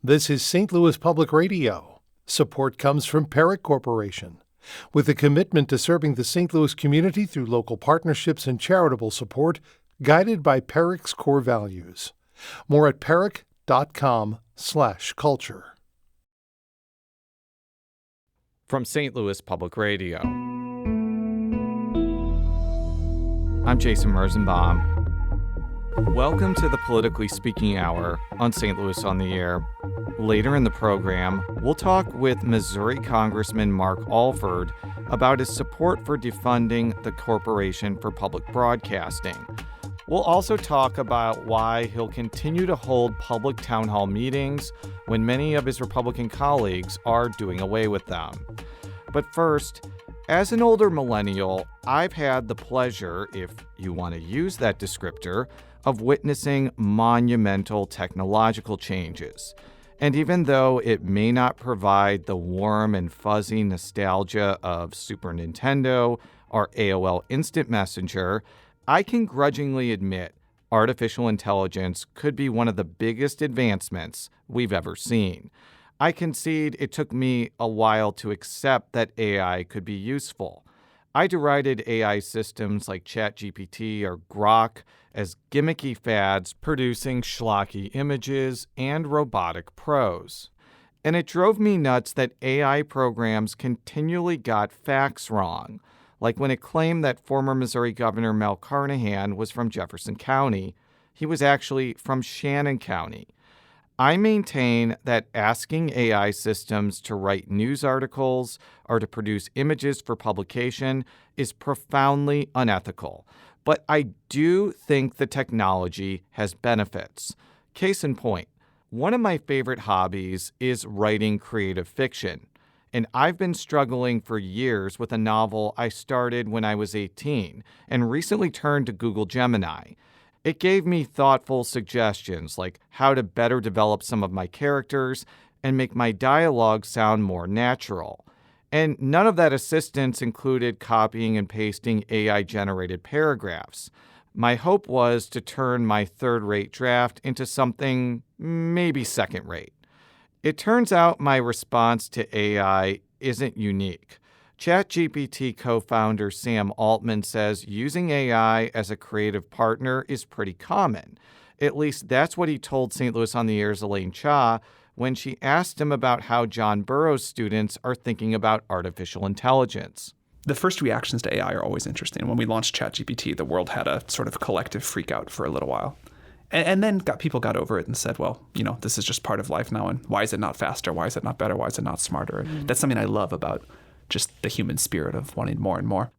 This is St. Louis Public Radio. Support comes from Perrick Corporation. With a commitment to serving the St. Louis community through local partnerships and charitable support, guided by Perrick's core values. More at perrick.com/culture. From St. Louis Public Radio, I'm Jason Rosenbaum. Welcome to the Politically Speaking Hour on St. Louis on the Air. Later in the program, we'll talk with Missouri Congressman Mark Alford about his support for defunding the Corporation for Public Broadcasting. We'll also talk about why he'll continue to hold public town hall meetings when many of his Republican colleagues are doing away with them. But first, as an older millennial, I've had the pleasure, if you want to use that descriptor, of witnessing monumental technological changes. And even though it may not provide the warm and fuzzy nostalgia of Super Nintendo or AOL Instant Messenger, I can grudgingly admit artificial intelligence could be one of the biggest advancements we've ever seen. I concede it took me a while to accept that AI could be useful. I derided AI systems like ChatGPT or Grok as gimmicky fads producing schlocky images and robotic prose. And it drove me nuts that AI programs continually got facts wrong, like when it claimed that former Missouri Governor Mel Carnahan was from Jefferson County. He was actually from Shannon County. I maintain that asking AI systems to write news articles or to produce images for publication is profoundly unethical. But I do think the technology has benefits. Case in point, one of my favorite hobbies is writing creative fiction. And I've been struggling for years with a novel I started when I was 18 and recently turned to Google Gemini. It gave me thoughtful suggestions like how to better develop some of my characters and make my dialogue sound more natural. And none of that assistance included copying and pasting AI-generated paragraphs. My hope was to turn my third-rate draft into something maybe second-rate. It turns out my response to AI isn't unique. ChatGPT co-founder Sam Altman says using AI as a creative partner is pretty common. At least that's what he told St. Louis on the Air's Elaine Cha when she asked him about how John Burroughs students are thinking about artificial intelligence. The first reactions to AI are always interesting. When we launched ChatGPT, the world had a sort of collective freak out for a little while. And then people got over it and said, well, this is just part of life now. And why is it not faster? Why is it not better? Why is it not smarter? That's something I love about just the human spirit of wanting more and more.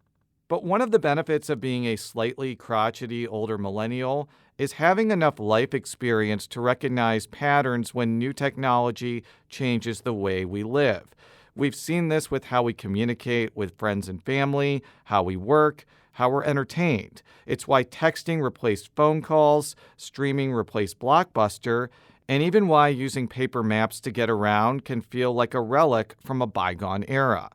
But one of the benefits of being a slightly crotchety older millennial is having enough life experience to recognize patterns when new technology changes the way we live. We've seen this with how we communicate with friends and family, how we work, how we're entertained. It's why texting replaced phone calls, streaming replaced Blockbuster, and even why using paper maps to get around can feel like a relic from a bygone era.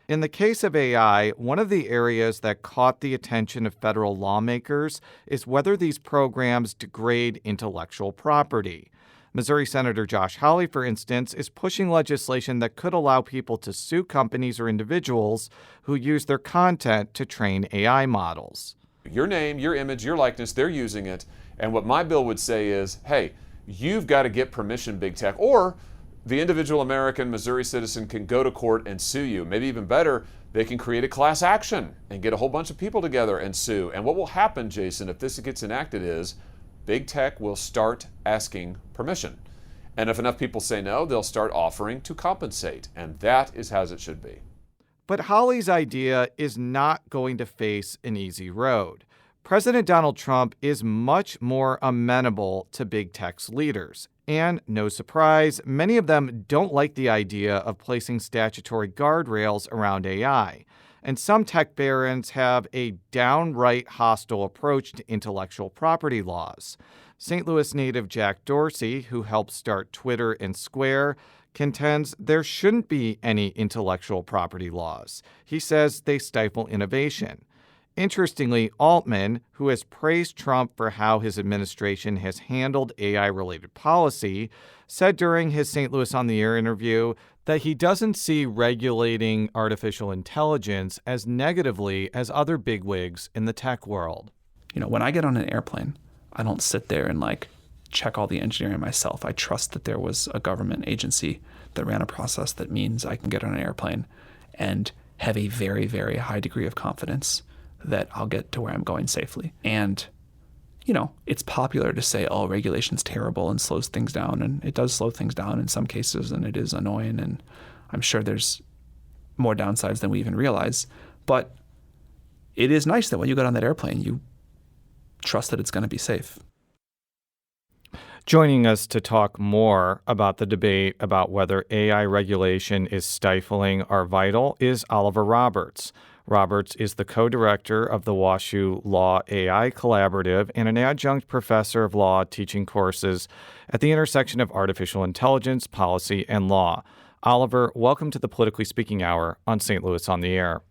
In the case of AI, one of the areas that caught the attention of federal lawmakers is whether these programs degrade intellectual property. Missouri Senator Josh Hawley, for instance, is pushing legislation that could allow people to sue companies or individuals who use their content to train AI models. Your name, your image, your likeness, they're using it. And what my bill would say is, hey, you've got to get permission, big tech, or the individual American Missouri citizen can go to court and sue you. Maybe even better, they can create a class action and get a whole bunch of people together and sue. And what will happen, Jason, if this gets enacted is big tech will start asking permission. And if enough people say no, they'll start offering to compensate. And that is as it should be. But Hawley's idea is not going to face an easy road. President Donald Trump is much more amenable to big tech's leaders. And no surprise, many of them don't like the idea of placing statutory guardrails around AI. And some tech barons have a downright hostile approach to intellectual property laws. St. Louis native Jack Dorsey, who helped start Twitter and Square, contends there shouldn't be any intellectual property laws. He says they stifle innovation. Interestingly, Altman, who has praised Trump for how his administration has handled AI-related policy, said during his St. Louis on the Air interview that he doesn't see regulating artificial intelligence as negatively as other bigwigs in the tech world. When I get on an airplane, I don't sit there and check all the engineering myself. I trust that there was a government agency that ran a process that means I can get on an airplane and have a very, very high degree of confidence that I'll get to where I'm going safely. And, it's popular to say, oh, regulation's terrible and slows things down. And it does slow things down in some cases, and it is annoying. And I'm sure there's more downsides than we even realize. But it is nice that when you get on that airplane, you trust that it's going to be safe. Joining us to talk more about the debate about whether AI regulation is stifling our vital is Oliver Roberts. Roberts is the co-director of the WashU Law AI Collaborative and an adjunct professor of law teaching courses at the intersection of artificial intelligence, policy, and law. Oliver, welcome to the Politically Speaking Hour on St. Louis on the Air.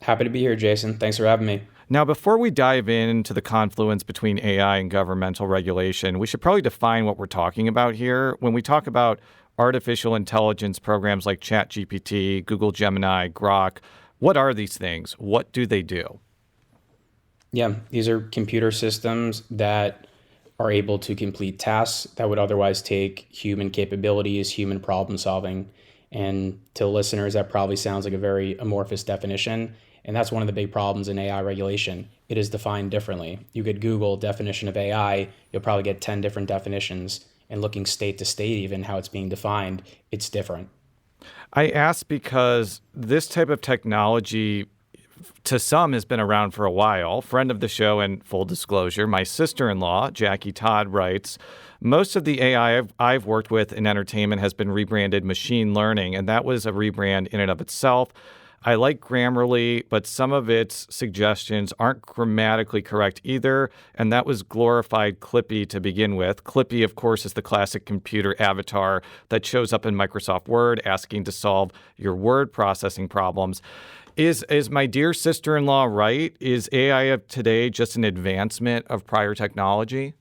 Happy to be here, Jason. Thanks for having me. Now, before we dive into the confluence between AI and governmental regulation, we should probably define what we're talking about here. When we talk about artificial intelligence programs like ChatGPT, Google Gemini, Grok, what are these things? What do they do? Yeah, these are computer systems that are able to complete tasks that would otherwise take human capabilities, human problem solving. And to listeners, that probably sounds like a very amorphous definition. And that's one of the big problems in AI regulation. It is defined differently. You could Google definition of AI, you'll probably get 10 different definitions. And looking state to state, even how it's being defined, it's different. I ask because this type of technology, to some, has been around for a while. Friend of the show, and full disclosure, my sister-in-law, Jackie Todd, writes, most of the AI I've worked with in entertainment has been rebranded machine learning, and that was a rebrand in and of itself. I like Grammarly, but some of its suggestions aren't grammatically correct either, and that was glorified Clippy to begin with. Clippy, of course, is the classic computer avatar that shows up in Microsoft Word asking to solve your word processing problems. Is my dear sister-in-law right? Is AI of today just an advancement of prior technology?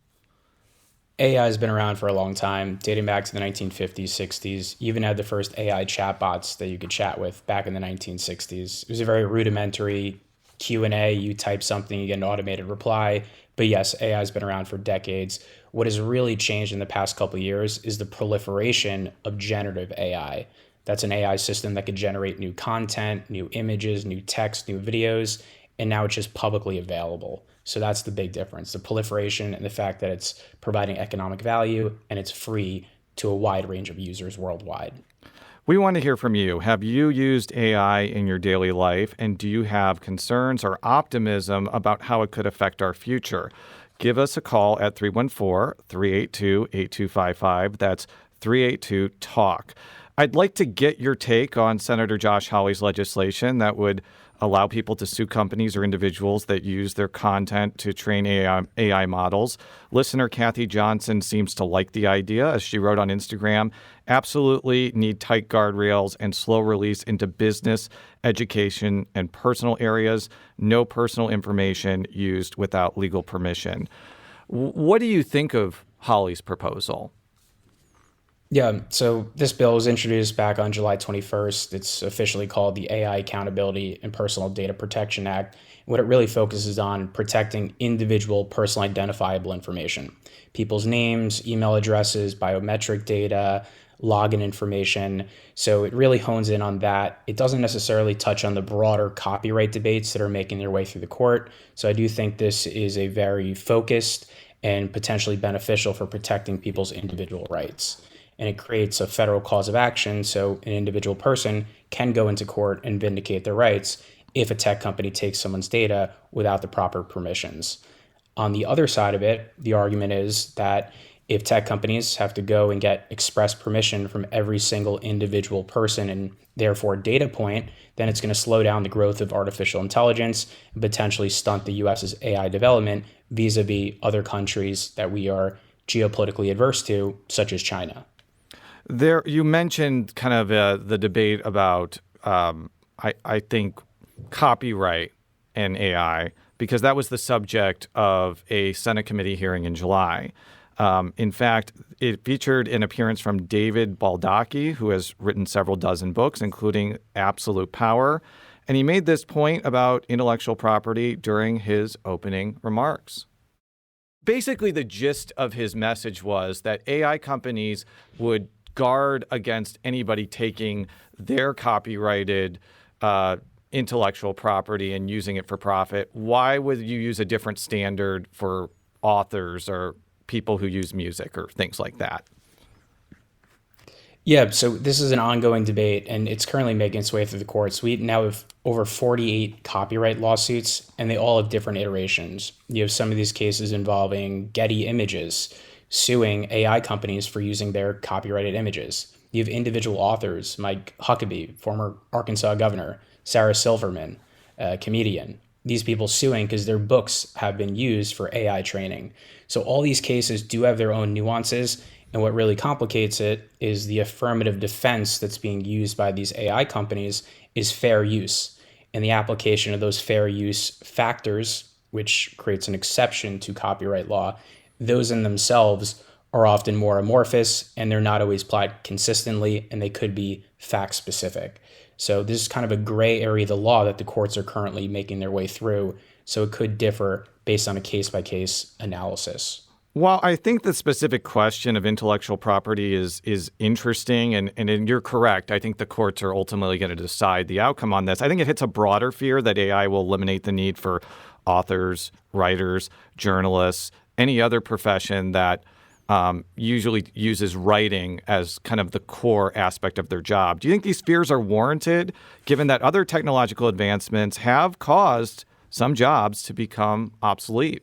AI has been around for a long time, dating back to the 1950s, 60s. You even had the first AI chatbots that you could chat with back in the 1960s. It was a very rudimentary Q&A. You type something, you get an automated reply. But yes, AI has been around for decades. What has really changed in the past couple of years is the proliferation of generative AI. That's an AI system that could generate new content, new images, new text, new videos, and now it's just publicly available. So that's the big difference, the proliferation and the fact that it's providing economic value and it's free to a wide range of users worldwide. We want to hear from you. Have you used AI in your daily life, and do you have concerns or optimism about how it could affect our future? Give us a call at 314-382-8255. That's 382-TALK. I'd like to get your take on Senator Josh Hawley's legislation that would allow people to sue companies or individuals that use their content to train AI models. Listener Kathy Johnson seems to like the idea. As she wrote on Instagram, absolutely need tight guardrails and slow release into business, education, and personal areas. No personal information used without legal permission. What do you think of Hawley's proposal? Yeah, so this bill was introduced back on July 21st. It's officially called the AI Accountability and Personal Data Protection Act. What it really focuses on protecting individual personal identifiable information, people's names, email addresses, biometric data, login information. So it really hones in on that. It doesn't necessarily touch on the broader copyright debates that are making their way through the court. So I do think this is a very focused and potentially beneficial for protecting people's individual rights. And it creates a federal cause of action, so an individual person can go into court and vindicate their rights if a tech company takes someone's data without the proper permissions. On the other side of it, the argument is that if tech companies have to go and get express permission from every single individual person and therefore data point, then it's going to slow down the growth of artificial intelligence and potentially stunt the US's AI development vis-a-vis other countries that we are geopolitically adverse to, such as China. There, you mentioned kind of the debate about, I think, copyright and AI, because that was the subject of a Senate committee hearing in July. In fact, it featured an appearance from David Baldacci, who has written several dozen books, including Absolute Power. And he made this point about intellectual property during his opening remarks. Basically, the gist of his message was that AI companies would guard against anybody taking their copyrighted intellectual property and using it for profit. Why would you use a different standard for authors or people who use music or things like that? Yeah, so this is an ongoing debate, and it's currently making its way through the courts. We now have over 48 copyright lawsuits, and they all have different iterations. You have some of these cases involving Getty Images suing AI companies for using their copyrighted images. You have individual authors, Mike Huckabee, former Arkansas governor, Sarah Silverman, a comedian. These people suing because their books have been used for AI training. So all these cases do have their own nuances. And what really complicates it is the affirmative defense that's being used by these AI companies is fair use. And the application of those fair use factors, which creates an exception to copyright law, those in themselves are often more amorphous and they're not always applied consistently, and they could be fact specific. So this is kind of a gray area of the law that the courts are currently making their way through. So it could differ based on a case-by-case analysis. Well, I think the specific question of intellectual property is interesting, and you're correct. I think the courts are ultimately going to decide the outcome on this. I think it hits a broader fear that AI will eliminate the need for authors, writers, journalists, any other profession that usually uses writing as kind of the core aspect of their job. Do you think these fears are warranted, given that other technological advancements have caused some jobs to become obsolete?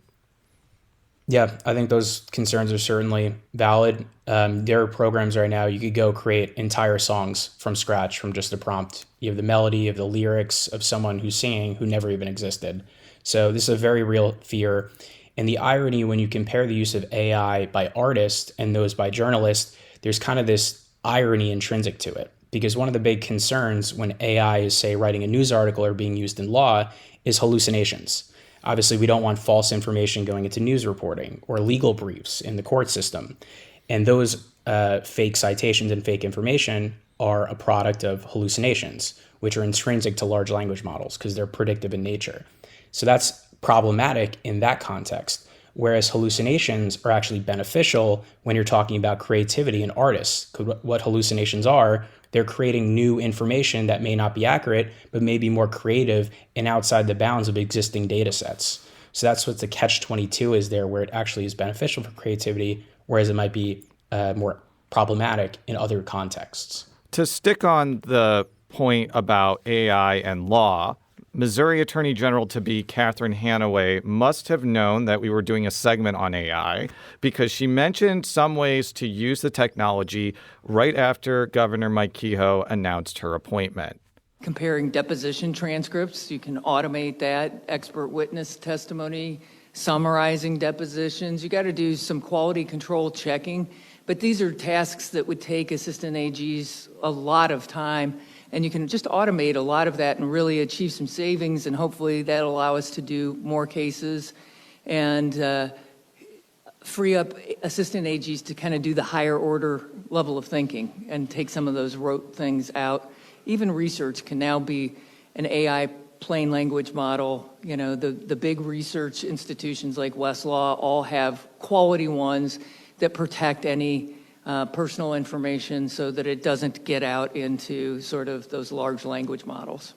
Yeah, I think those concerns are certainly valid. There are programs right now, you could go create entire songs from scratch from just a prompt. You have the melody, you have the lyrics of someone who's singing who never even existed. So this is a very real fear. And the irony when you compare the use of AI by artists and those by journalists, there's kind of this irony intrinsic to it. Because one of the big concerns when AI is, say, writing a news article or being used in law is hallucinations. Obviously, we don't want false information going into news reporting or legal briefs in the court system. And those fake citations and fake information are a product of hallucinations, which are intrinsic to large language models because they're predictive in nature. So that's problematic in that context, whereas hallucinations are actually beneficial when you're talking about creativity in artists. What hallucinations are, they're creating new information that may not be accurate, but may be more creative and outside the bounds of existing data sets. So that's what the catch-22 is there, where it actually is beneficial for creativity, whereas it might be more problematic in other contexts. To stick on the point about AI and law, Missouri Attorney General-to-be Catherine Hanaway must have known that we were doing a segment on AI because she mentioned some ways to use the technology right after Governor Mike Kehoe announced her appointment. Comparing deposition transcripts, you can automate that, expert witness testimony, summarizing depositions. You got to do some quality control checking, but these are tasks that would take assistant AGs a lot of time. And you can just automate a lot of that and really achieve some savings, and hopefully that'll allow us to do more cases and free up assistant AGs to kind of do the higher order level of thinking and take some of those rote things out. Even research can now be an AI plain language model. You know, the big research institutions like Westlaw all have quality ones that protect any personal information so that it doesn't get out into sort of those large language models.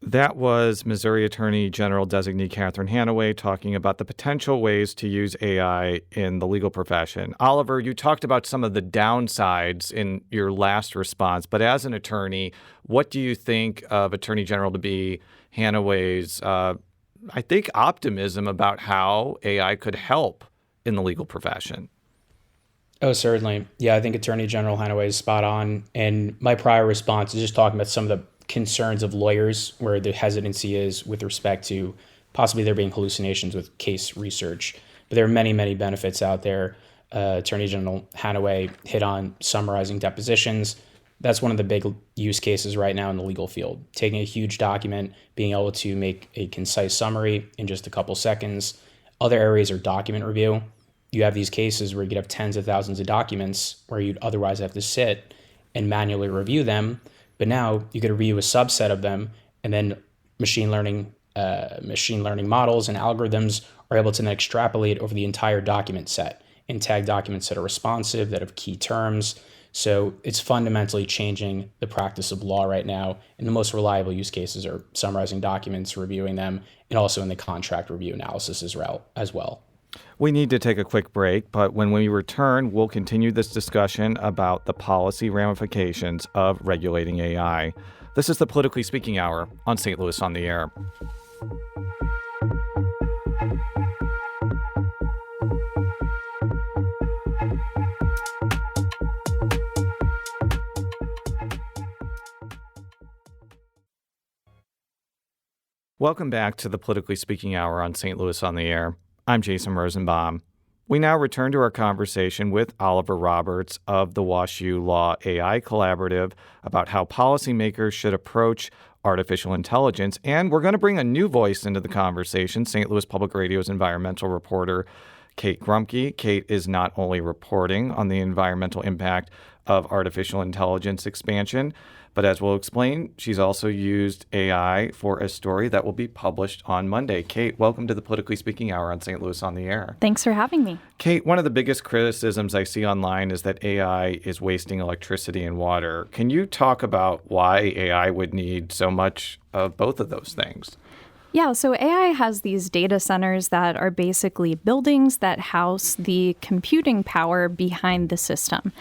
That was Missouri Attorney General designee Catherine Hanaway talking about the potential ways to use AI in the legal profession. Oliver, you talked about some of the downsides in your last response, but as an attorney, what do you think of Attorney General-to-be Hanaway's, I think, optimism about how AI could help in the legal profession? Oh, certainly. Yeah, I think Attorney General Hanaway is spot on. And my prior response is just talking about some of the concerns of lawyers where the hesitancy is with respect to possibly there being hallucinations with case research. But there are many, many benefits out there. Attorney General Hanaway hit on summarizing depositions. That's one of the big use cases right now in the legal field. Taking a huge document, being able to make a concise summary in just a couple seconds. Other areas are document review. you have these cases where you could have tens of thousands of documents where you'd otherwise have to sit and manually review them. But now you could review a subset of them, and then machine learning models and algorithms are able to then extrapolate over the entire document set and tag documents that are responsive, that have key terms. So it's fundamentally changing the practice of law right now. And the most reliable use cases are summarizing documents, reviewing them, and also in the contract review analysis as well. We need to take a quick break, but when we return, we'll continue this discussion about the policy ramifications of regulating AI. This is the Politically Speaking Hour on St. Louis on the Air. Welcome back to the Politically Speaking Hour on St. Louis on the Air. I'm Jason Rosenbaum. We now return to our conversation with Oliver Roberts of the WashU Law AI Collaborative about how policymakers should approach artificial intelligence. And we're going to bring a new voice into the conversation, St. Louis Public Radio's environmental reporter, Kate Grumke. Kate is not only reporting on the environmental impact of artificial intelligence expansion, but as we'll explain, she's also used AI for a story that will be published on Monday. Kate, welcome to the Politically Speaking Hour on St. Louis on the Air. Thanks for having me. Kate, one of the biggest criticisms I see online is that AI is wasting electricity and water. Can you talk about why AI would need so much of both of those things? Yeah, so AI has these data centers that are basically buildings that house the computing power behind the system.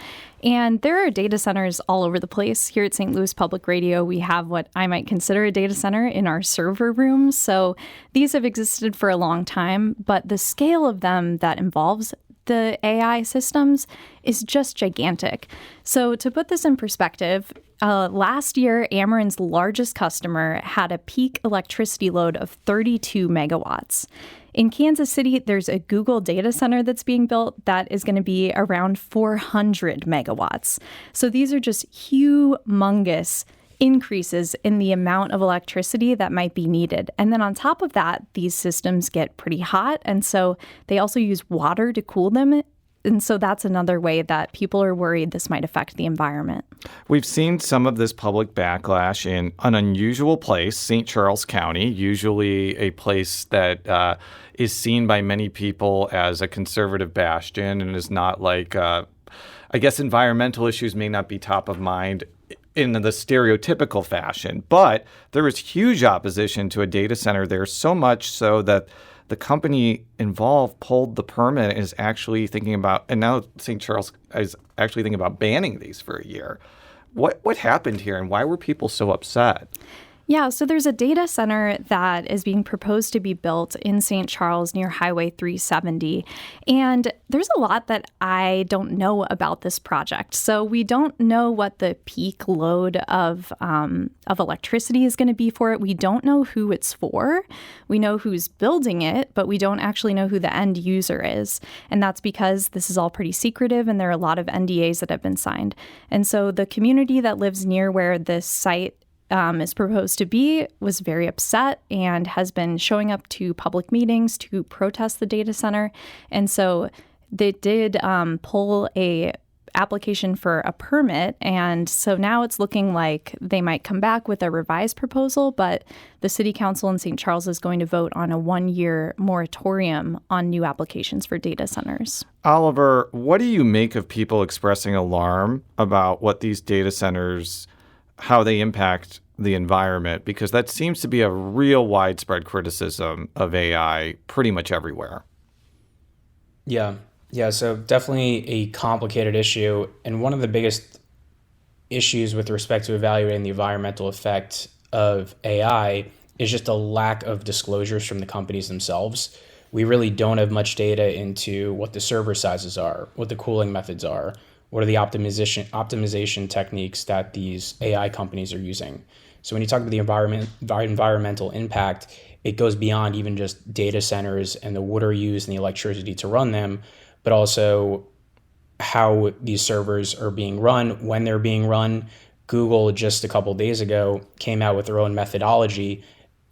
And there are data centers all over the place. Here at St. Louis Public Radio, we have what I might consider a data center in our server rooms. So these have existed for a long time, but the scale of them that involves the AI systems is just gigantic. So to put this in perspective, last year, Ameren's largest customer had a peak electricity load of 32 megawatts. In Kansas City, there's a Google data center that's being built that is going to be around 400 megawatts. So these are just humongous increases in the amount of electricity that might be needed. And then on top of that, these systems get pretty hot. And so they also use water to cool them. And so that's another way that people are worried this might affect the environment. We've seen some of this public backlash in an unusual place, St. Charles County, usually a place that is seen by many people as a conservative bastion and is not like, I guess environmental issues may not be top of mind in the stereotypical fashion, but there is huge opposition to a data center there, so much so that the company involved pulled the permit and is actually thinking about, and now St. Charles is actually thinking about banning these for a year. What happened here and why were people so upset? Yeah, so there's a data center that is being proposed to be built in St. Charles near Highway 370. And there's a lot that I don't know about this project. So we don't know what the peak load of electricity is going to be for it. We don't know who it's for. We know who's building it, but we don't actually know who the end user is. And that's because this is all pretty secretive and there are a lot of NDAs that have been signed. And so the community that lives near where this site is proposed to be was very upset and has been showing up to public meetings to protest the data center. And so they did pull a application for a permit. And so now it's looking like they might come back with a revised proposal, but the city council in St. Charles is going to vote on a 1-year moratorium on new applications for data centers. Oliver, what do you make of people expressing alarm about what these data centers, how they impact the environment? Because that seems to be a real widespread criticism of AI pretty much everywhere. Yeah, so definitely a complicated issue. And one of the biggest issues with respect to evaluating the environmental effect of AI is just a lack of disclosures from the companies themselves. We really don't have much data into what the server sizes are, what the cooling methods are, what are the optimization techniques that these AI companies are using. So when you talk about the environmental impact, it goes beyond even just data centers and the water used and the electricity to run them, but also how these servers are being run, when they're being run. Google just a couple of days ago came out with their own methodology,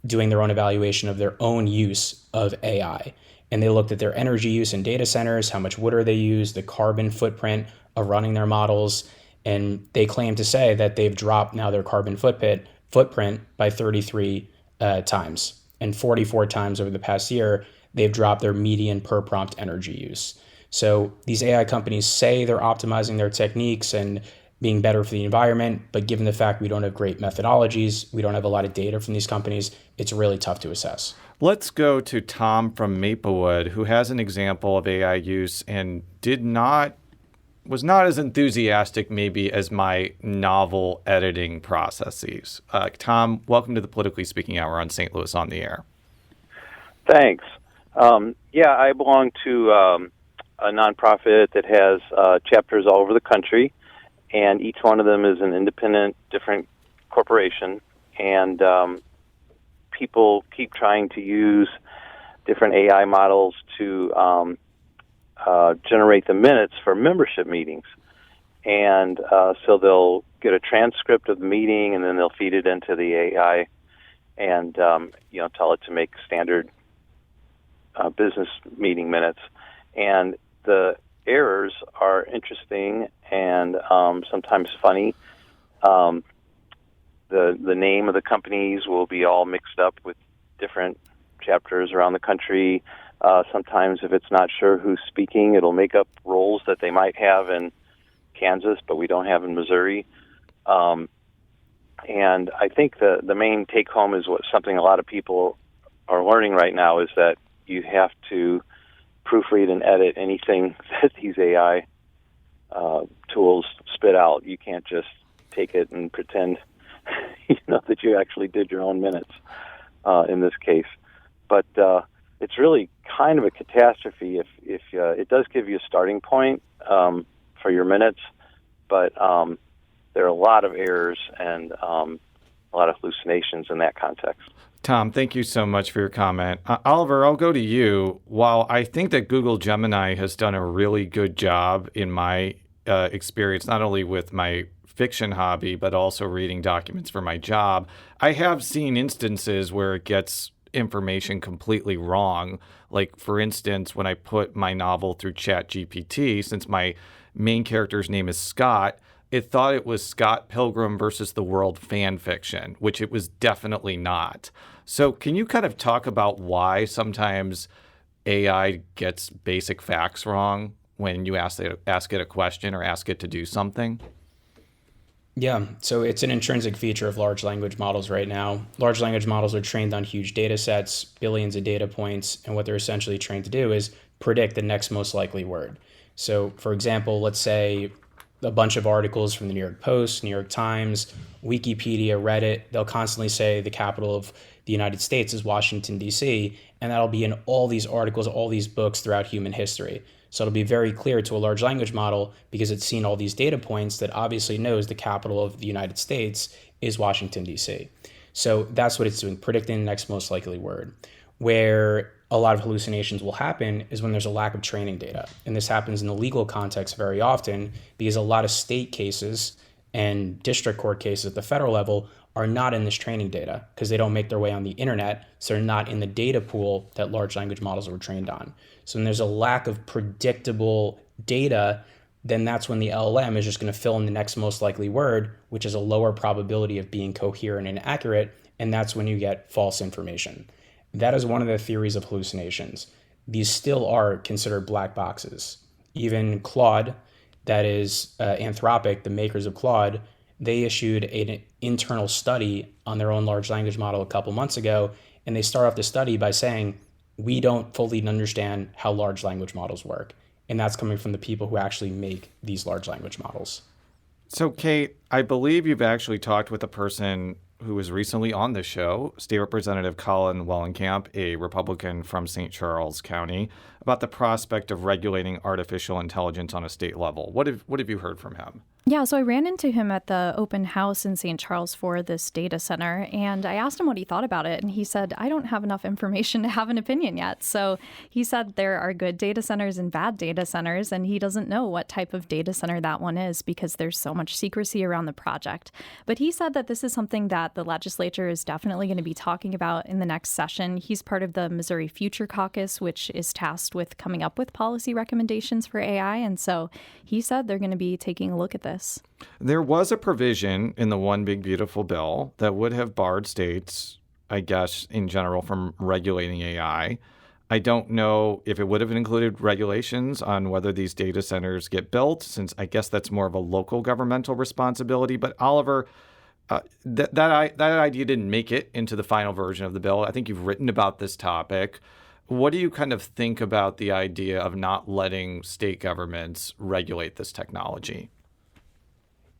doing their own evaluation of their own use of AI. and they looked at their energy use in data centers, how much water they use, the carbon footprint of running their models. And they claim to say that they've dropped now their carbon footprint by 33 times. And 44 times over the past year, they've dropped their median per prompt energy use. So these AI companies say they're optimizing their techniques and being better for the environment, but given the fact we don't have great methodologies, we don't have a lot of data from these companies, it's really tough to assess. Let's go to Tom from Maplewood, who has an example of AI use and was not as enthusiastic maybe as my novel editing processes. Tom, welcome to the Politically Speaking Hour on St. Louis on the Air. Thanks. I belong to a nonprofit that has chapters all over the country, and each one of them is an independent, different corporation, and people keep trying to use different AI models to generate the minutes for membership meetings. And so they'll get a transcript of the meeting, and then they'll feed it into the AI and tell it to make standard business meeting minutes. And the errors are interesting and sometimes funny. The name of the companies will be all mixed up with different chapters around the country. Sometimes if it's not sure who's speaking, it'll make up roles that they might have in Kansas, but we don't have in Missouri. And I think the main take-home is something a lot of people are learning right now is that you have to proofread and edit anything that these AI tools spit out. You can't just take it and pretend that you actually did your own minutes in this case. But it's really kind of a catastrophe if it does give you a starting point for your minutes, but there are a lot of errors and a lot of hallucinations in that context. Tom, thank you so much for your comment. Oliver, I'll go to you. While I think that Google Gemini has done a really good job in my experience, not only with my fiction hobby, but also reading documents for my job, I have seen instances where it gets information completely wrong. Like, for instance, when I put my novel through ChatGPT, since my main character's name is Scott, it thought it was Scott Pilgrim versus the World fan fiction, which it was definitely not. So can you kind of talk about why sometimes AI gets basic facts wrong when you ask it a question or ask it to do something? Yeah, so it's an intrinsic feature of large language models right now. Large language models are trained on huge data sets, billions of data points, and what they're essentially trained to do is predict the next most likely word. So, for example, let's say a bunch of articles from the New York Post, New York Times, Wikipedia, Reddit, they'll constantly say the capital of the United States is Washington, D.C., and that'll be in all these articles, all these books throughout human history. So it'll be very clear to a large language model because it's seen all these data points that obviously knows the capital of the United States is Washington, D.C. So that's what it's doing, predicting the next most likely word. Where a lot of hallucinations will happen is when there's a lack of training data. And this happens in the legal context very often because a lot of state cases and district court cases at the federal level are not in this training data because they don't make their way on the internet, so they're not in the data pool that large language models were trained on. So when there's a lack of predictable data, then that's when the LLM is just going to fill in the next most likely word, which is a lower probability of being coherent and accurate, and that's when you get false information. That is one of the theories of hallucinations. These still are considered black boxes. Even Claude, that is Anthropic, the makers of Claude, they issued an internal study on their own large language model a couple months ago, and they start off the study by saying, we don't fully understand how large language models work. And that's coming from the people who actually make these large language models. So, Kate, I believe you've actually talked with a person who was recently on the show, State Representative Colin Wellenkamp, a Republican from St. Charles County, about the prospect of regulating artificial intelligence on a state level. What have you heard from him? Yeah, so I ran into him at the open house in St. Charles for this data center, and I asked him what he thought about it, and he said, I don't have enough information to have an opinion yet. So he said there are good data centers and bad data centers, and he doesn't know what type of data center that one is because there's so much secrecy around the project. But he said that this is something that the legislature is definitely going to be talking about in the next session. He's part of the Missouri Future Caucus, which is tasked with coming up with policy recommendations for AI, and so he said they're going to be taking a look at this. There was a provision in the One Big Beautiful Bill that would have barred states, I guess, in general, from regulating AI. I don't know if it would have included regulations on whether these data centers get built, since I guess that's more of a local governmental responsibility. But Oliver, that idea didn't make it into the final version of the bill. I think you've written about this topic. What do you kind of think about the idea of not letting state governments regulate this technology?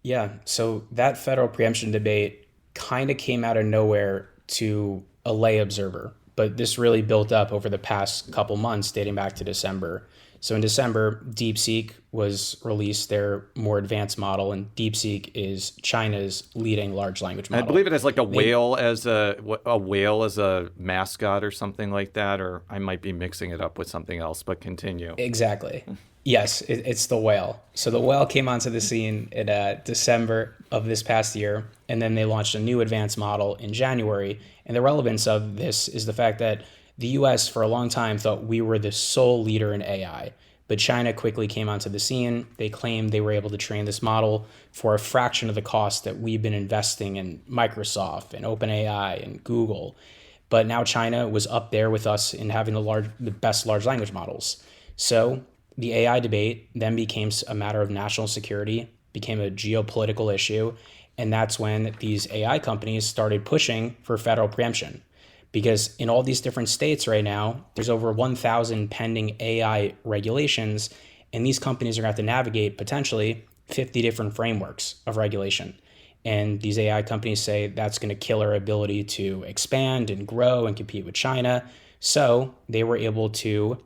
Yeah, so that federal preemption debate kind of came out of nowhere to a lay observer, but this really built up over the past couple months dating back to December. So in December, DeepSeek was released, their more advanced model, and DeepSeek is China's leading large language model. I believe it has like a whale as a mascot or something like that, or I might be mixing it up with something else, but continue. Exactly. Yes, it's the whale. So the whale came onto the scene in December of this past year, and then they launched a new advanced model in January. And the relevance of this is the fact that the US for a long time thought we were the sole leader in AI, but China quickly came onto the scene. They claimed they were able to train this model for a fraction of the cost that we've been investing in Microsoft and OpenAI and Google. But now China was up there with us in having the best large language models. So the AI debate then became a matter of national security, became a geopolitical issue, and that's when these AI companies started pushing for federal preemption. Because in all these different states right now, there's over 1,000 pending AI regulations, and these companies are going to have to navigate potentially 50 different frameworks of regulation. And these AI companies say that's going to kill our ability to expand and grow and compete with China. So they were able to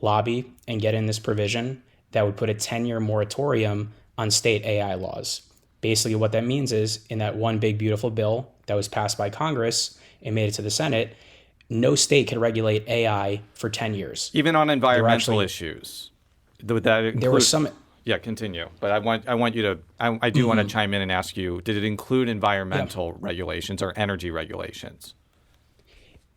lobby and get in this provision that would put a 10-year moratorium on state AI laws. Basically, what that means is in that one big beautiful bill that was passed by Congress and made it to the Senate, no state can regulate AI for 10 years. Even on environmental issues. Would that include... There were some... Yeah, continue. But I want you to... I do want to chime in and ask you, did it include environmental regulations or energy regulations?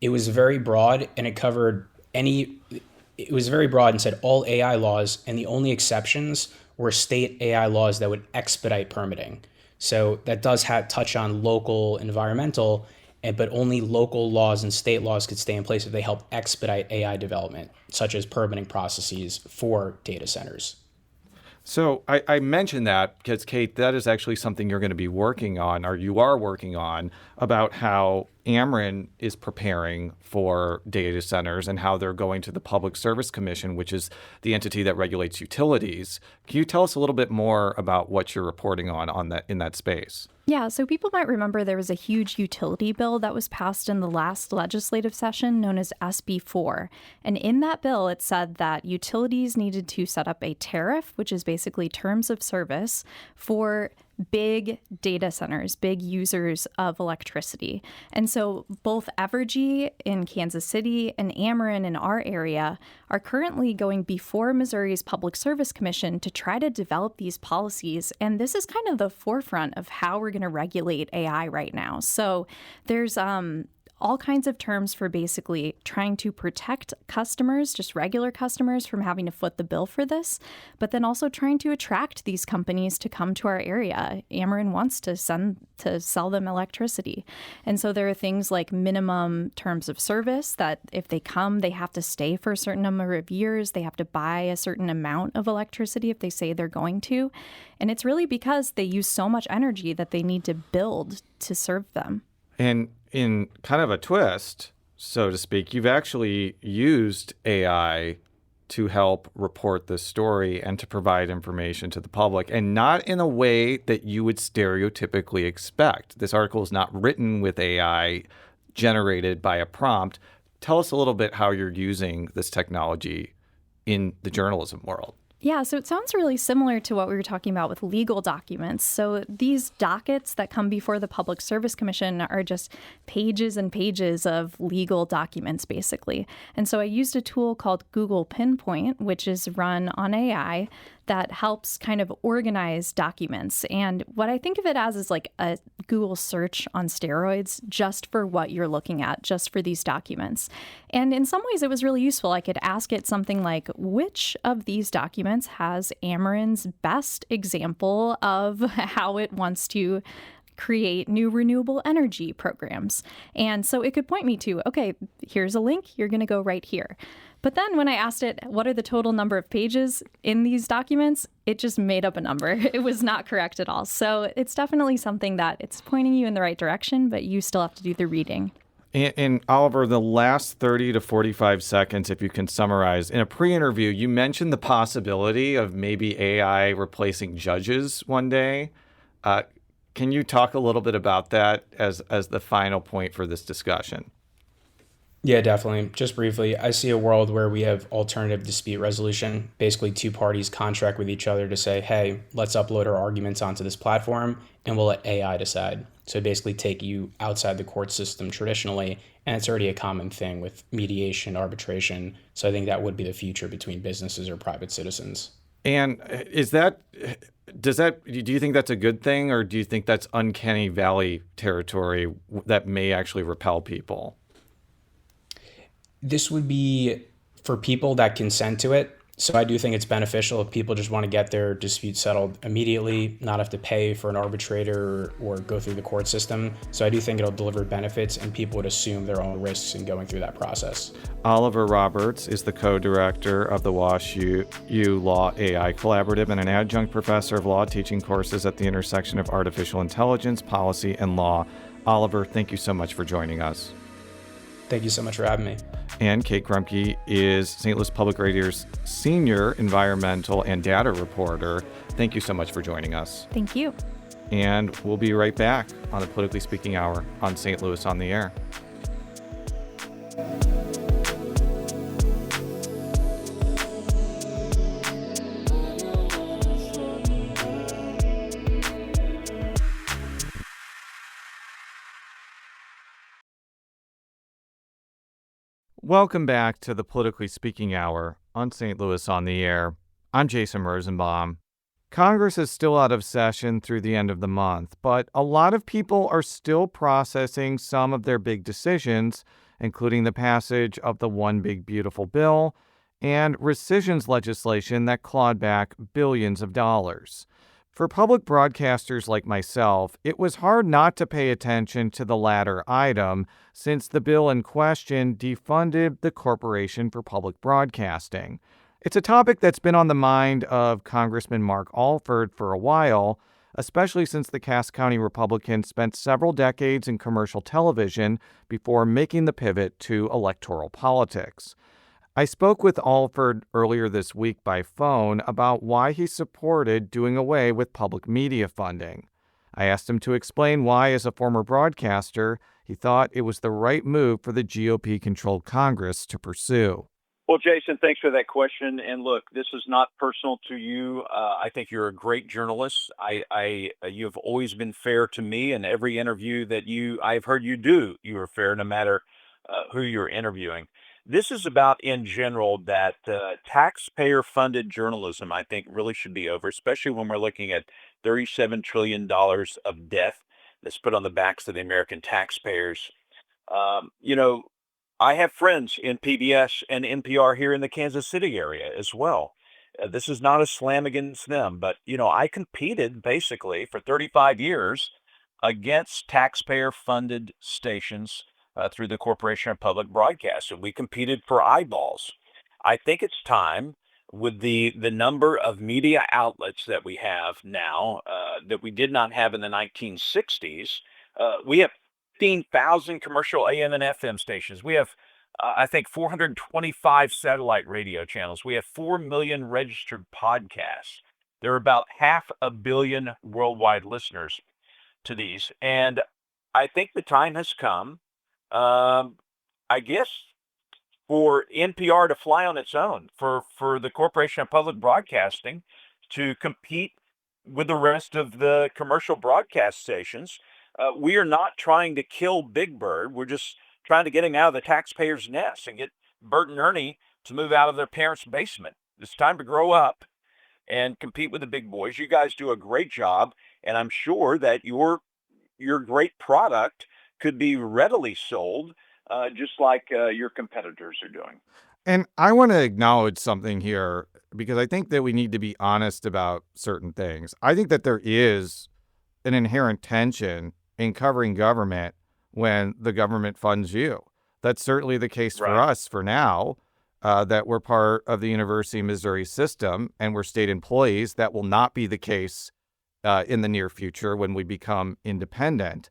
It was very broad, and it covered It was very broad and said all AI laws, and the only exceptions were state AI laws that would expedite permitting. So that does touch on local environmental, but only local laws and state laws could stay in place if they help expedite AI development, such as permitting processes for data centers. So I mentioned that because, Kate, that is actually something you're going to be working on, or you are working on, about how Ameren is preparing for data centers and how they're going to the Public Service Commission, which is the entity that regulates utilities. Can you tell us a little bit more about what you're reporting on that in that space? Yeah, so people might remember there was a huge utility bill that was passed in the last legislative session known as SB 4. And in that bill, it said that utilities needed to set up a tariff, which is basically terms of service, for big data centers, big users of electricity. And so both Evergy in Kansas City and Ameren in our area are currently going before Missouri's Public Service Commission to try to develop these policies. And this is kind of the forefront of how we're going to regulate AI right now. So there's all kinds of terms for basically trying to protect customers, just regular customers, from having to foot the bill for this, but then also trying to attract these companies to come to our area. Ameren wants to sell them electricity. And so there are things like minimum terms of service that if they come, they have to stay for a certain number of years. They have to buy a certain amount of electricity if they say they're going to. And it's really because they use so much energy that they need to build to serve them. And in kind of a twist, so to speak, you've actually used AI to help report this story and to provide information to the public, and not in a way that you would stereotypically expect. This article is not written with AI generated by a prompt. Tell us a little bit how you're using this technology in the journalism world. Yeah, so it sounds really similar to what we were talking about with legal documents. So these dockets that come before the Public Service Commission are just pages and pages of legal documents, basically. And so I used a tool called Google Pinpoint, which is run on AI, that helps kind of organize documents. And what I think of it as is like a Google search on steroids, just for what you're looking at, just for these documents. And in some ways, it was really useful. I could ask it something like, which of these documents has Ameren's best example of how it wants to create new renewable energy programs? And so it could point me to, okay, here's a link, you're going to go right here. But then when I asked it, what are the total number of pages in these documents, it just made up a number. It was not correct at all. So it's definitely something that it's pointing you in the right direction, but you still have to do the reading. And Oliver, the last 30 to 45 seconds, if you can summarize, in a pre-interview, you mentioned the possibility of maybe AI replacing judges one day. Can you talk a little bit about that as the final point for this discussion? Yeah, definitely. Just briefly, I see a world where we have alternative dispute resolution. Basically, two parties contract with each other to say, hey, let's upload our arguments onto this platform and we'll let AI decide. So basically take you outside the court system traditionally, and it's already a common thing with mediation, arbitration. So I think that would be the future between businesses or private citizens. And do you think that's a good thing, or do you think that's uncanny valley territory that may actually repel people? This would be for people that consent to it. So I do think it's beneficial if people just want to get their dispute settled immediately, not have to pay for an arbitrator or go through the court system. So I do think it'll deliver benefits, and people would assume their own risks in going through that process. Oliver Roberts is the co-director of the WashU Law AI Collaborative and an adjunct professor of law teaching courses at the intersection of artificial intelligence, policy, and law. Oliver, thank you so much for joining us. Thank you so much for having me. And Kate Grumke is St. Louis Public Radio's senior environmental and data reporter. Thank you so much for joining us. Thank you. And we'll be right back on the Politically Speaking Hour on St. Louis on the Air. Welcome back to the Politically Speaking Hour on St. Louis on the Air. I'm Jason Rosenbaum. Congress is still out of session through the end of the month, but a lot of people are still processing some of their big decisions, including the passage of the One Big Beautiful Bill and rescissions legislation that clawed back billions of dollars. For public broadcasters like myself, it was hard not to pay attention to the latter item, since the bill in question defunded the Corporation for Public Broadcasting. It's a topic that's been on the mind of Congressman Mark Alford for a while, especially since the Cass County Republican spent several decades in commercial television before making the pivot to electoral politics. I spoke with Alford earlier this week by phone about why he supported doing away with public media funding. I asked him to explain why, as a former broadcaster, he thought it was the right move for the GOP-controlled Congress to pursue. Well, Jason, thanks for that question. And look, this is not personal to you. I think you're a great journalist. You have always been fair to me, and every interview that I've heard you do, you are fair no matter who you're interviewing. This is about, in general, that taxpayer-funded journalism, I think, really should be over, especially when we're looking at $37 trillion of debt that's put on the backs of the American taxpayers. I have friends in PBS and NPR here in the Kansas City area as well. This is not a slam against them, but, I competed basically for 35 years against taxpayer-funded stations through the Corporation of Public Broadcast, and we competed for eyeballs. I think it's time, with the number of media outlets that we have now that we did not have in the 1960s. We have 15,000 commercial AM and FM stations. We have, I think, 425 satellite radio channels. We have 4 million registered podcasts. There are about 500 million worldwide listeners to these. And I think the time has come, I guess, for NPR to fly on its own, for the Corporation of Public Broadcasting to compete with the rest of the commercial broadcast stations. We are not trying to kill Big Bird. We're just trying to get him out of the taxpayer's nest and get Bert and Ernie to move out of their parents' basement. It's time to grow up and compete with the big boys. You guys do a great job, and I'm sure that your great product could be readily sold, just like your competitors are doing. And I want to acknowledge something here because I think that we need to be honest about certain things. I think that there is an inherent tension in covering government when the government funds you. That's certainly the case for Right. us for now, that we're part of the University of Missouri system and we're state employees. That will not be the case in the near future when we become independent.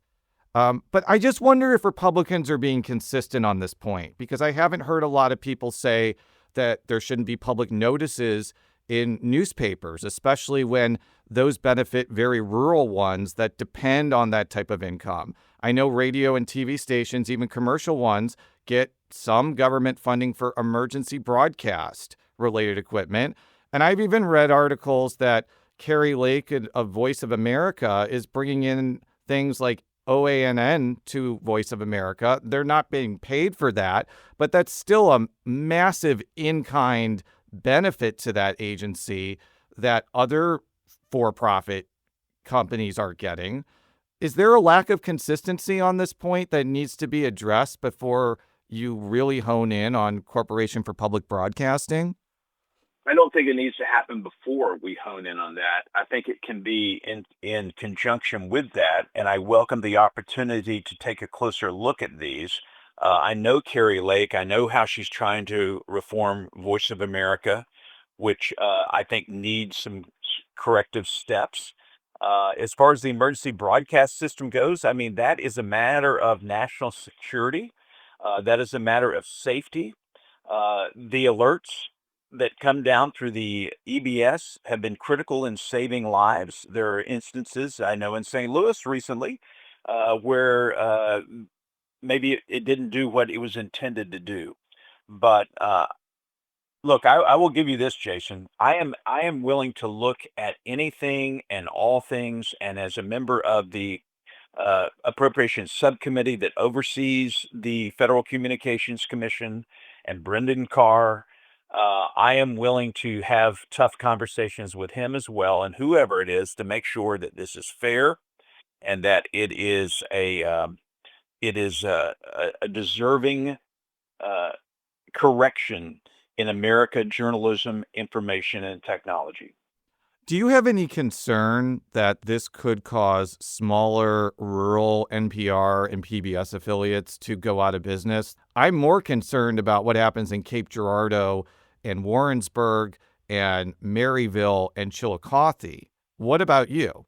But I just wonder if Republicans are being consistent on this point, because I haven't heard a lot of people say that there shouldn't be public notices in newspapers, especially when those benefit very rural ones that depend on that type of income. I know radio and TV stations, even commercial ones, get some government funding for emergency broadcast related equipment. And I've even read articles that Carrie Lake of Voice of America is bringing in things like OANN to Voice of America. They're not being paid for that, but that's still a massive in-kind benefit to that agency that other for-profit companies are getting. Is there a lack of consistency on this point that needs to be addressed before you really hone in on Corporation for Public Broadcasting? I don't think it needs to happen before we hone in on that. I think it can be in conjunction with that, and I welcome the opportunity to take a closer look at these. I know Carrie Lake. I know how she's trying to reform Voice of America, which I think needs some corrective steps. As far as the emergency broadcast system goes, I mean, that is a matter of national security. That is a matter of safety. The alerts that come down through the EBS have been critical in saving lives. There are instances, I know in St. Louis recently, where maybe it didn't do what it was intended to do. But look, I will give you this, Jason. I am willing to look at anything and all things, and as a member of the Appropriations Subcommittee that oversees the Federal Communications Commission and Brendan Carr, I am willing to have tough conversations with him as well, and whoever it is, to make sure that this is fair and that it is a deserving correction in America journalism, information, and technology. Do you have any concern that this could cause smaller rural NPR and PBS affiliates to go out of business? I'm more concerned about what happens in Cape Girardeau and Warrensburg and Maryville and Chillicothe. What about you?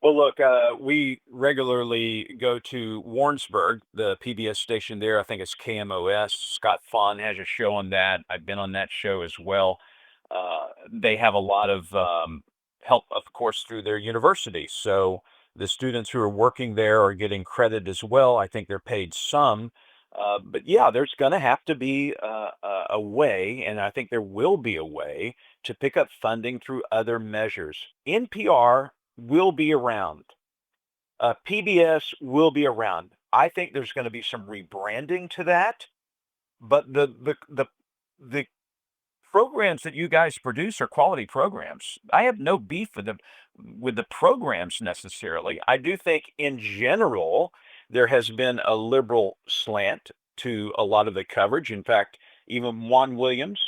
Well, look, we regularly go to Warrensburg, the PBS station there. I think it's KMOS. Scott Fahn has a show on that. I've been on that show as well. They have a lot of help, of course, through their university. So the students who are working there are getting credit as well. I think they're paid some. But yeah, there's going to have to be a way, and I think there will be a way to pick up funding through other measures. NPR will be around. PBS will be around. I think there's going to be some rebranding to that, but the programs that you guys produce are quality programs. I have no beef with the programs necessarily. I do think in general there has been a liberal slant to a lot of the coverage. In fact, even Juan Williams,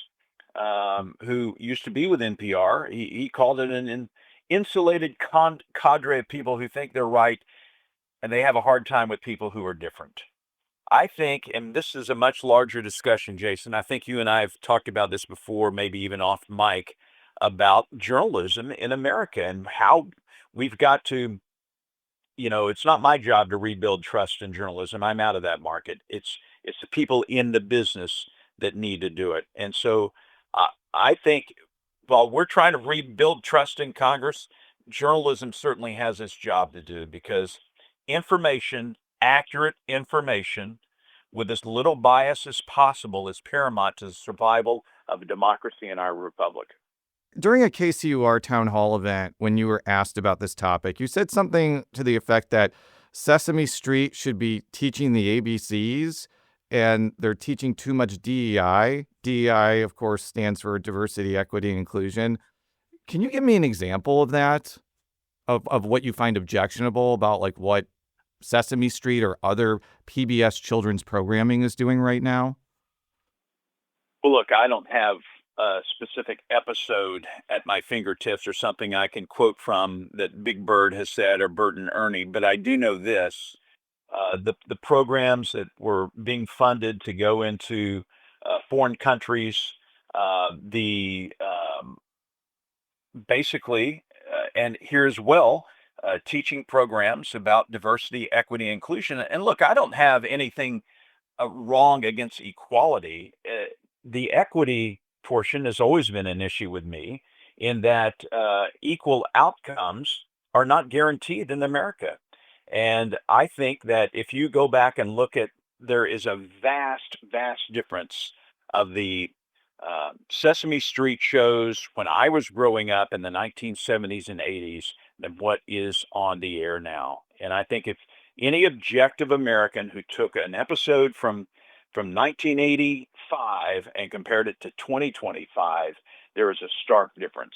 who used to be with NPR, he called it an insulated cadre of people who think they're right and they have a hard time with people who are different. I think, and this is a much larger discussion, Jason. I think you and I have talked about this before, maybe even off mic, about journalism in America and how we've got to, it's not my job to rebuild trust in journalism. I'm out of that market. It's the people in the business that need to do it. And so I think while we're trying to rebuild trust in Congress, journalism certainly has its job to do because information, accurate information, with as little bias as possible is paramount to the survival of democracy in our republic. During a KCUR town hall event, when you were asked about this topic, you said something to the effect that Sesame Street should be teaching the ABCs and they're teaching too much DEI. DEI, of course, stands for diversity, equity, and inclusion. Can you give me an example of that, of what you find objectionable about like what Sesame Street or other PBS children's programming is doing right now? Well, look, I don't have a specific episode at my fingertips or something I can quote from that Big Bird has said or Bert and Ernie, but I do know this. The programs that were being funded to go into foreign countries, the basically, and here as well, teaching programs about diversity, equity, inclusion. And look, I don't have anything wrong against equality. The equity portion has always been an issue with me in that equal outcomes are not guaranteed in America. And I think that if you go back and look at, there is a vast, vast difference of the Sesame Street shows when I was growing up in the 1970s and 80s than what is on the air now. And I think if any objective American who took an episode from 1985 and compared it to 2025, there is a stark difference.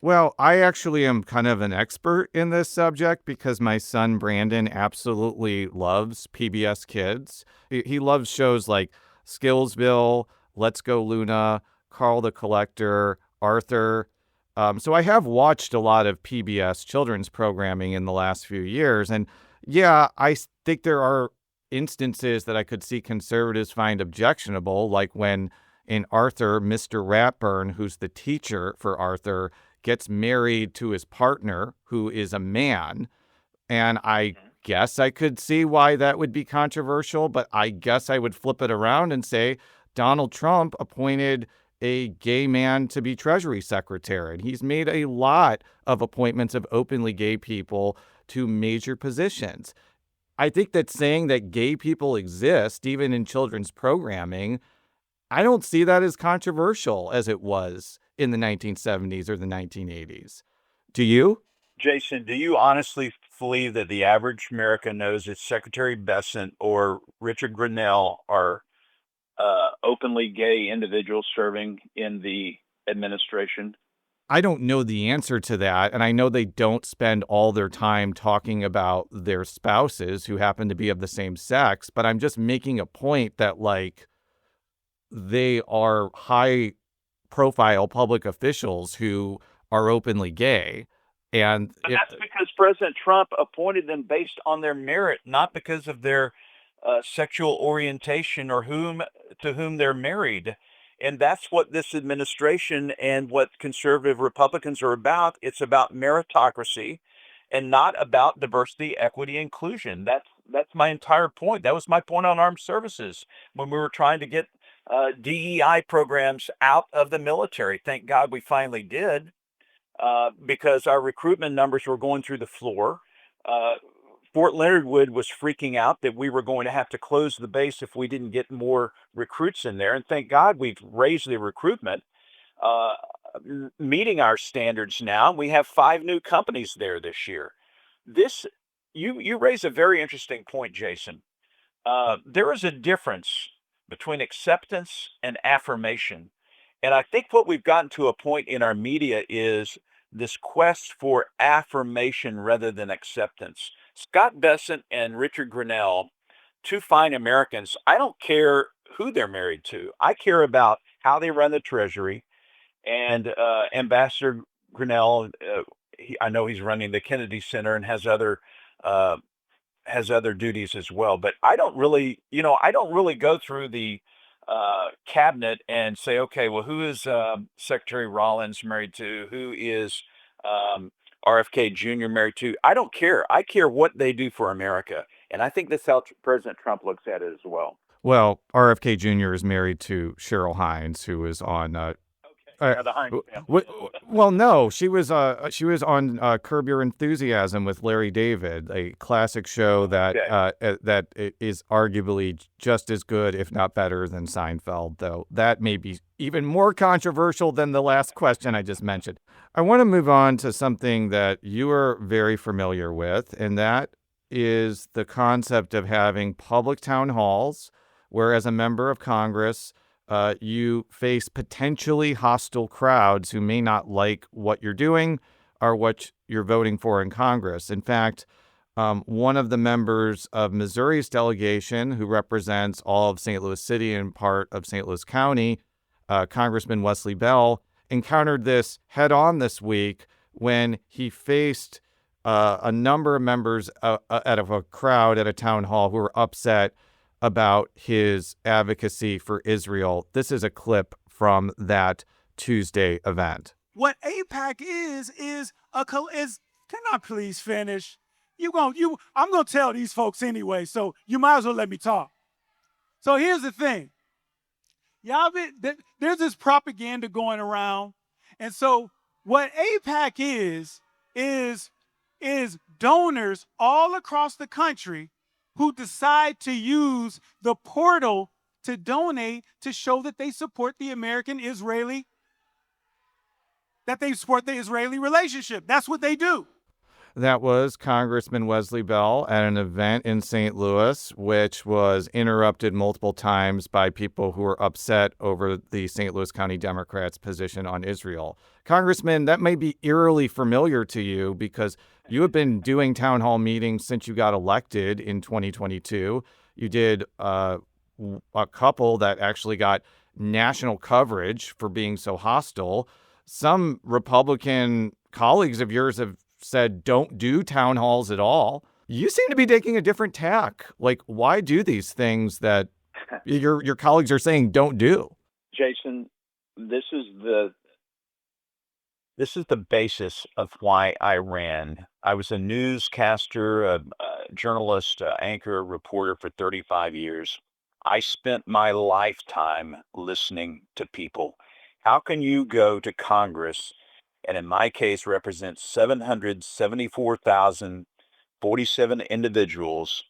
Well, I actually am kind of an expert in this subject because my son Brandon absolutely loves PBS Kids. He loves shows like Skillsville, Let's Go Luna, Carl the Collector, Arthur. So I have watched a lot of PBS children's programming in the last few years. And yeah, I think there are instances that I could see conservatives find objectionable, like when in Arthur, Mr. Ratburn, who's the teacher for Arthur, gets married to his partner, who is a man. And I guess I could see why that would be controversial, but I guess I would flip it around and say Donald Trump appointed a gay man to be Treasury Secretary. And he's made a lot of appointments of openly gay people to major positions. I think that saying that gay people exist, even in children's programming, I don't see that as controversial as it was in the 1970s or the 1980s. Do you? Jason, do you honestly believe that the average American knows that Secretary Bessent or Richard Grenell are openly gay individuals serving in the administration? I don't know the answer to that. And I know they don't spend all their time talking about their spouses who happen to be of the same sex. But I'm just making a point that, like, they are high profile public officials who are openly gay. And that's because President Trump appointed them based on their merit, not because of their sexual orientation or to whom they're married. And that's what this administration and what conservative Republicans are about. It's about meritocracy and not about diversity, equity, inclusion. That's my entire point. That was my point on armed services when we were trying to get DEI programs out of the military. Thank God we finally did, because our recruitment numbers were going through the floor. Fort Leonard Wood was freaking out that we were going to have to close the base if we didn't get more recruits in there. And thank God we've raised the recruitment, meeting our standards now. We have 5 new companies there this year. You raise a very interesting point, Jason. There is a difference between acceptance and affirmation. And I think what we've gotten to a point in our media is this quest for affirmation rather than acceptance. Scott Bessent and Richard Grenell, 2 fine Americans, I don't care who they're married to. I care about how they run the Treasury. And Ambassador Grenell, I know he's running the Kennedy Center and has other duties as well. But I don't really go through the cabinet and say, okay, well, who is Secretary Rollins married to? Who is RFK Jr. married to? I don't care. I care what they do for America. And I think that's how President Trump looks at it as well. Well, RFK Jr. is married to Cheryl Hines, who is on Well, no, she was on Curb Your Enthusiasm with Larry David, a classic show that is arguably just as good, if not better, than Seinfeld. Though that may be even more controversial than the last question I just mentioned. I want to move on to something that you are very familiar with, and that is the concept of having public town halls, where as a member of Congress, you face potentially hostile crowds who may not like what you're doing or what you're voting for in Congress. In fact, one of the members of Missouri's delegation, who represents all of St. Louis City and part of St. Louis County, Congressman Wesley Bell, encountered this head on this week when he faced a number of members out of a crowd at a town hall who were upset about his advocacy for Israel. This is a clip from that Tuesday event. What AIPAC is can I please finish? I'm gonna tell these folks anyway, so you might as well let me talk. So here's the thing. There's this propaganda going around, and so what AIPAC is donors all across the country who decide to use the portal to donate to show that they support the Israeli relationship. That's what they do. That was Congressman Wesley Bell at an event in St. Louis, which was interrupted multiple times by people who were upset over the St. Louis County Democrats' position on Israel. Congressman, that may be eerily familiar to you because you have been doing town hall meetings since you got elected in 2022. You did a couple that actually got national coverage for being so hostile. Some Republican colleagues of yours have said don't do town halls at all. You seem to be taking a different tack. Like, why do these things that your colleagues are saying don't do? Jason, this is the basis of why I ran. I was a newscaster, a journalist, anchor, reporter for 35 years. I spent my lifetime listening to people. How can you go to Congress and in my case represent 774,047 individuals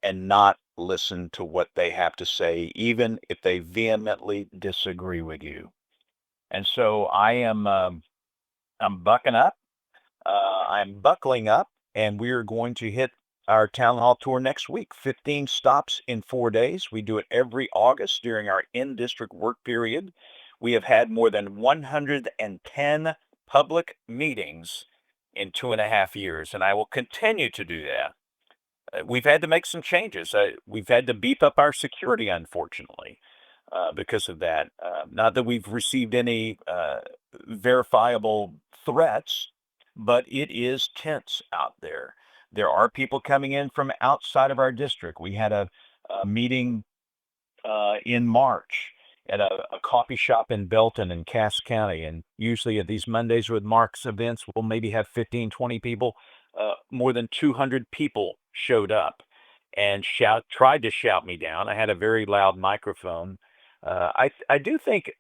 and not listen to what they have to say, even if they vehemently disagree with you? And so I'm bucking up. I'm buckling up, and we're going to hit our town hall tour next week. 15 stops in 4 days. We do it every August during our in-district work period. We have had more than 110 public meetings in 2.5 years, and I will continue to do that. We've had to make some changes. We've had to beef up our security, unfortunately, because of that. Not that we've received any verifiable threats, but it is tense out there. There are people coming in from outside of our district. We had a meeting in March at a coffee shop in Belton in Cass County. And usually at these Mondays with Mark's events, we'll maybe have 15, 20 people. More than 200 people showed up and tried to shout me down. I had a very loud microphone. I do think,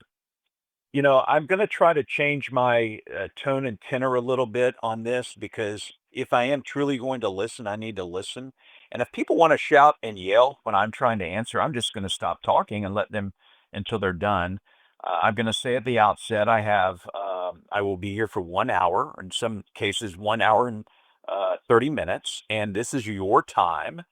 I'm going to try to change my tone and tenor a little bit on this, because if I am truly going to listen, I need to listen. And if people want to shout and yell when I'm trying to answer, I'm just going to stop talking and let them until they're done. I'm going to say at the outset, I will be here for 1 hour, in some cases 1 hour and 30 minutes, and this is your time,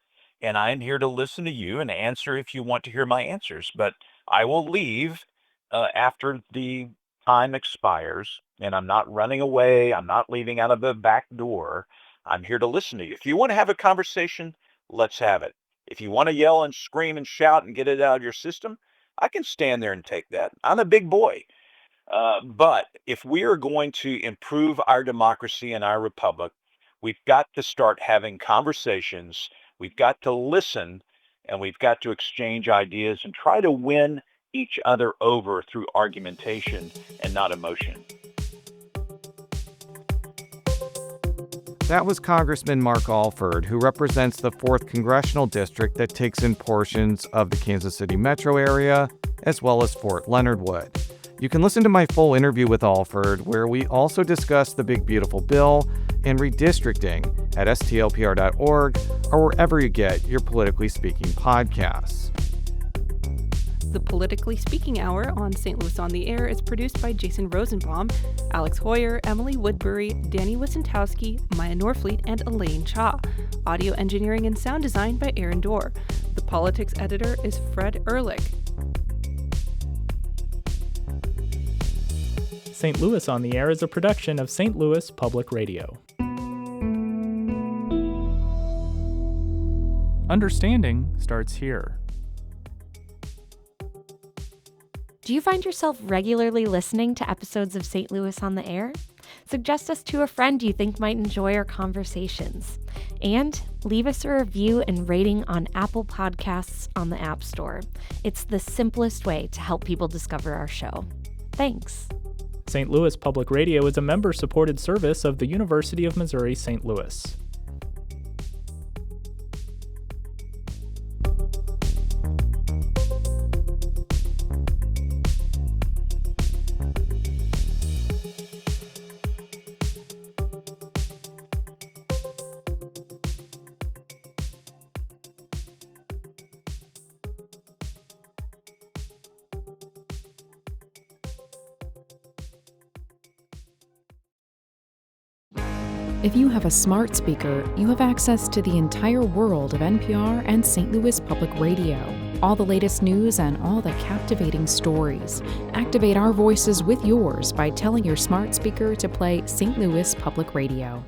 and I am here to listen to you and answer if you want to hear my answers. But I will leave after the time expires, and I'm not running away. I'm not leaving out of the back door. I'm here to listen to you. If you want to have a conversation, let's have it. If you want to yell and scream and shout and get it out of your system, I can stand there and take that. I'm a big boy. But if we are going to improve our democracy and our republic, we've got to start having conversations. We've got to listen, and we've got to exchange ideas and try to win each other over through argumentation and not emotion. That was Congressman Mark Alford, who represents the 4th Congressional District that takes in portions of the Kansas City metro area, as well as Fort Leonard Wood. You can listen to my full interview with Alford, where we also discuss the big beautiful bill and redistricting at STLPR.org or wherever you get your Politically Speaking podcasts. The Politically Speaking Hour on St. Louis on the Air is produced by Jason Rosenbaum, Alex Hoyer, Emily Woodbury, Danny Wysentowski, Maya Norfleet, and Elaine Cha. Audio engineering and sound design by Aaron Dorr. The politics editor is Fred Ehrlich. St. Louis on the Air is a production of St. Louis Public Radio. Understanding starts here. Do you find yourself regularly listening to episodes of St. Louis on the Air? Suggest us to a friend you think might enjoy our conversations. And leave us a review and rating on Apple Podcasts on the App Store. It's the simplest way to help people discover our show. Thanks. St. Louis Public Radio is a member-supported service of the University of Missouri St. Louis. If you have a smart speaker, you have access to the entire world of NPR and St. Louis Public Radio. All the latest news and all the captivating stories. Activate our voices with yours by telling your smart speaker to play St. Louis Public Radio.